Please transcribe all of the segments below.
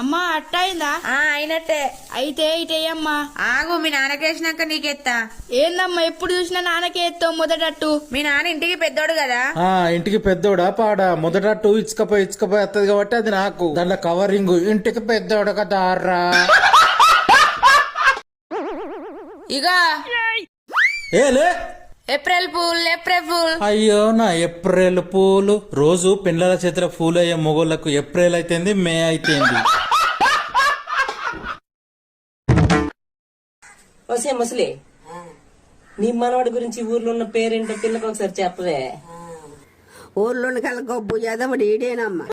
అమ్మా అట్టయిందా? అయినట్టే. అయితే ఇటేయమ్మా. ఆగు, మీ నాన్నకేసినాక నీకెత్తా. ఏందమ్మా ఎప్పుడు చూసినా నాన్నకే ఎత్తావు మొదటట్టు? మీ నాన్న ఇంటికి పెద్దోడు కదా. ఇంటికి పెద్దోడా పాడా? మొదటట్టు ఇచ్చుకపోయి వస్తుంది కాబట్టి అది నాకు. దాంట్లో కవరింగ్ ఇంటికి పెద్దోడు కదా రా. ఇక ఏలే ఏప్రిల్ ఫూల్, ఏప్రిల్ ఫూల్. అయ్యో నా ఏప్రిల్ పూలు. రోజు పిల్లల చేతిలో పూలు అయ్యే మొగోళ్లకు ఏప్రిల్ అయితేంది, మే అయితేంది. వసే ముసలి, నీ మనవాడి గురించి ఊర్లో ఉన్న పేరేంటో పిల్లకి ఒకసారి చెప్పవే. ఊర్లో కల గొబ్బు ఎదవడు ఈడేనమ్మా.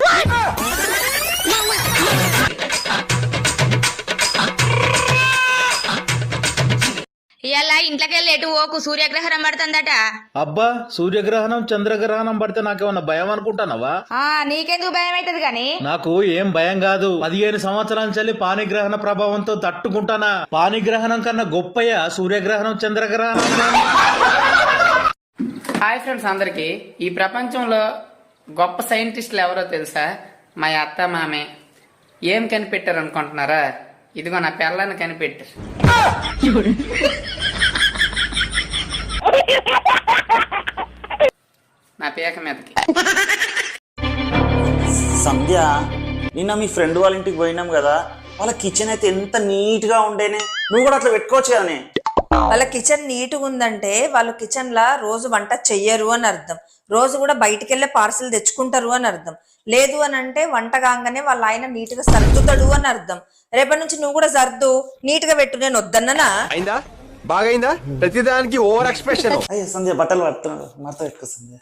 ఇవాళ ఇంట్లోకెళ్ళి ఎటు ఓకు, సూర్యగ్రహణం పడుతుందట. అబ్బా, సూర్యగ్రహణం చంద్రగ్రహణం పడితే నాకేమన్నా భయం అనుకుంటానవా? నీకెందుకు భయం అవుతుంది గాని? నాకు ఏం భయం కాదు. 15 సంవత్సరాల నుంచి పానిగ్రహణ ప్రభావంతో తట్టుకుంటానా. పానిగ్రహణం కన్నా గొప్పయ్యా సూర్యగ్రహణం చంద్రగ్రహణం. హాయ్ ఫ్రెండ్స్ అందరికి. ఈ ప్రపంచంలో గొప్ప సైంటిస్టులు ఎవరో తెలుసా? మా అత్త మామే. ఏం కనిపెట్టారు అనుకుంటున్నారా? ఇదిగో నా పిల్లని కనిపెట్టారు. నా పేక మీదకి. సంధ్య, నిన్న మీ ఫ్రెండ్ వాళ్ళ ఇంటికి పోయినాం కదా, వాళ్ళ కిచెన్ అయితే ఎంత నీట్ గా ఉండేనే. నువ్వు కూడా అట్లా పెట్టుకోవచ్చు కదనే. వాళ్ళ కిచెన్ నీట్గా ఉందంటే వాళ్ళు కిచెన్ లా రోజు వంట చెయ్యరు అని అర్థం. రోజు కూడా బయటికి వెళ్ళే పార్సిల్ తెచ్చుకుంటారు అని అర్థం. లేదు అని అంటే వంట కాగానే వాళ్ళ ఆయన నీట్ గా సర్దుతాడు అని అర్థం. రేపటి నుంచి నువ్వు కూడా సర్దు, నీట్ గా పెట్టు. నేను వద్దన్నా. బాగైందా? ప్రతిదానికి ఓవర్ ఎక్స్ప్రెషన్. అయ్యో సంధ్య, బట్టలు పడుతున్నాడు, మడత పెట్టుకో సంధ్య.